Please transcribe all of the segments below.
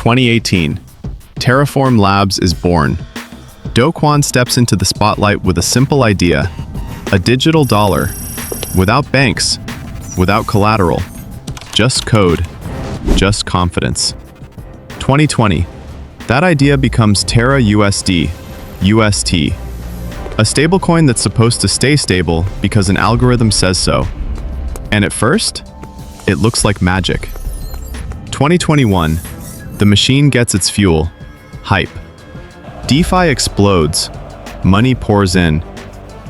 2018, Terraform Labs is born. Do Kwon steps into the spotlight with a simple idea: a digital dollar, without banks, without collateral, just code, just confidence. 2020, that idea becomes Terra USD, UST, a stablecoin that's supposed to stay stable because an algorithm says so. And at first, it looks like magic. 2021, the machine gets its fuel, hype. DeFi explodes, money pours in.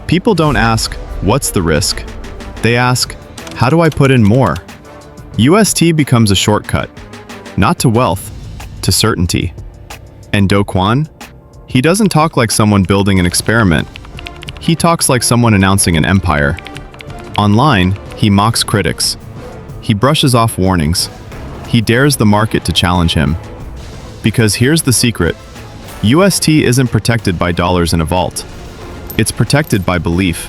People don't ask, what's the risk? They ask, how do I put in more? UST becomes a shortcut, not to wealth, to certainty. And Do Kwon? He doesn't talk like someone building an experiment. He talks like someone announcing an empire. Online, he mocks critics. He brushes off warnings. He dares the market to challenge him. Because here's the secret: UST isn't protected by dollars in a vault. It's protected by belief.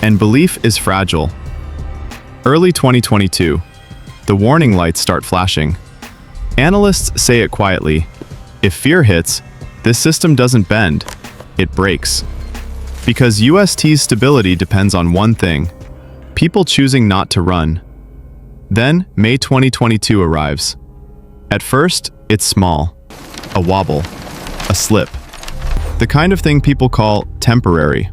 And belief is fragile. Early 2022, the warning lights start flashing. Analysts say it quietly: if fear hits, this system doesn't bend, it breaks. Because UST's stability depends on one thing: people choosing not to run. Then, May 2022 arrives. At first, it's small. A wobble. A slip. The kind of thing people call temporary.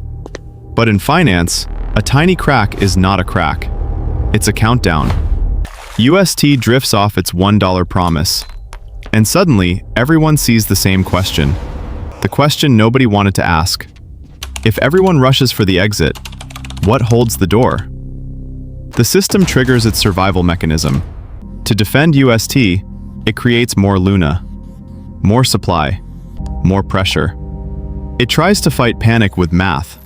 But in finance, a tiny crack is not a crack. It's a countdown. UST drifts off its $1 promise. And suddenly, everyone sees the same question. The question nobody wanted to ask. If everyone rushes for the exit, what holds the door? The system triggers its survival mechanism. To defend UST, it creates more Luna. More supply. More pressure. It tries to fight panic with math.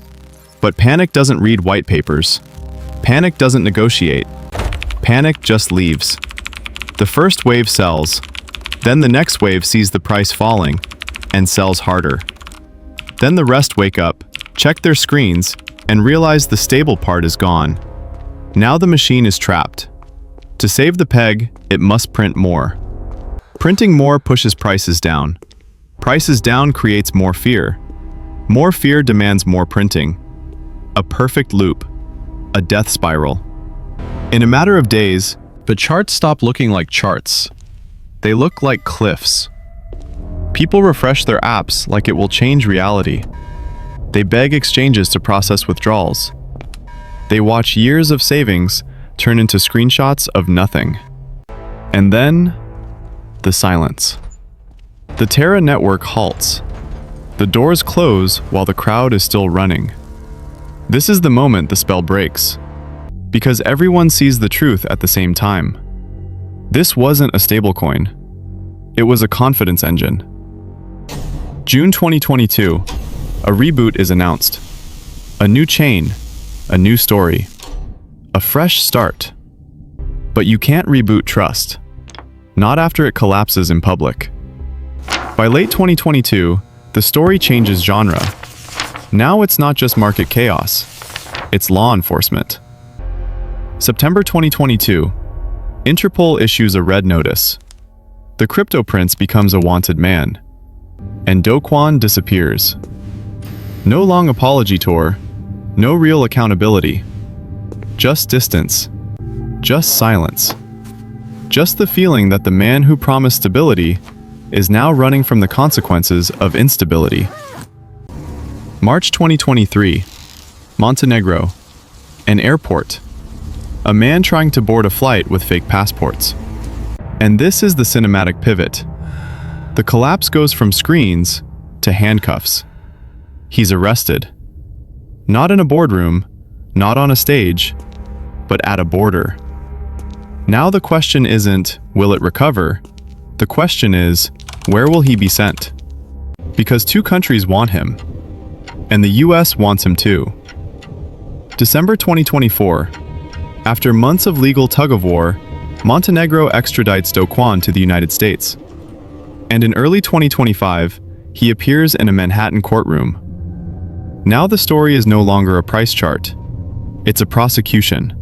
But panic doesn't read white papers. Panic doesn't negotiate. Panic just leaves. The first wave sells. Then the next wave sees the price falling and sells harder. Then the rest wake up, check their screens, and realize the stable part is gone. Now the machine is trapped. To save the peg, it must print more. Printing more pushes prices down. Prices down creates more fear. More fear demands more printing. A perfect loop. A death spiral. In a matter of days, the charts stop looking like charts. They look like cliffs. People refresh their apps like it will change reality. They beg exchanges to process withdrawals. They watch years of savings turn into screenshots of nothing. And then, the silence. The Terra network halts. The doors close while the crowd is still running. This is the moment the spell breaks. Because everyone sees the truth at the same time. This wasn't a stablecoin. It was a confidence engine. June 2022, a reboot is announced. A new chain, a new story, a fresh start. But you can't reboot trust. Not after it collapses in public. By late 2022, the story changes genre. Now it's not just market chaos. It's law enforcement. September 2022, Interpol issues a red notice. The crypto prince becomes a wanted man. And Do Kwon disappears. No long apology tour. No real accountability. Just distance. Just silence. Just the feeling that the man who promised stability is now running from the consequences of instability. March 2023, Montenegro. An airport. A man trying to board a flight with fake passports. And this is the cinematic pivot. The collapse goes from screens to handcuffs. He's arrested. Not in a boardroom, not on a stage, but at a border. Now the question isn't, will it recover? The question is, where will he be sent? Because two countries want him. And the US wants him too. December 2024. After months of legal tug-of-war, Montenegro extradites Do Kwon to the United States. And in early 2025, he appears in a Manhattan courtroom. Now the story is no longer a price chart. It's a prosecution.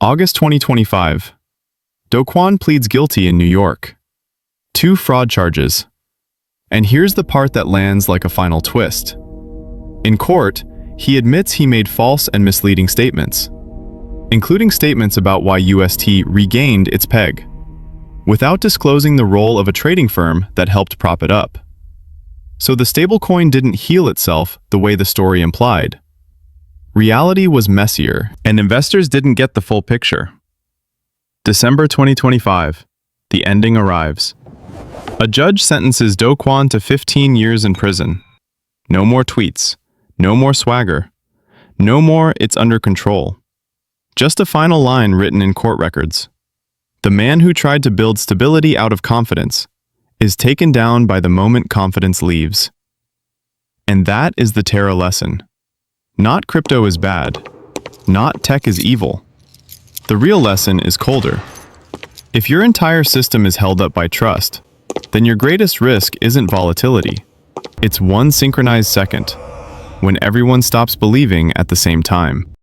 August 2025. Do Kwon pleads guilty in New York. 2 fraud charges. And here's the part that lands like a final twist. In court, he admits he made false and misleading statements, including statements about why UST regained its peg, without disclosing the role of a trading firm that helped prop it up. So the stablecoin didn't heal itself the way the story implied. Reality was messier, and investors didn't get the full picture. December 2025. The ending arrives. A judge sentences Do Kwon to 15 years in prison. No more tweets. No more swagger. No more "it's under control." Just a final line written in court records. The man who tried to build stability out of confidence is taken down by the moment confidence leaves. And that is the Terra lesson. Not crypto is bad. Not tech is evil. The real lesson is colder. If your entire system is held up by trust, then your greatest risk isn't volatility. It's one synchronized second, when everyone stops believing at the same time.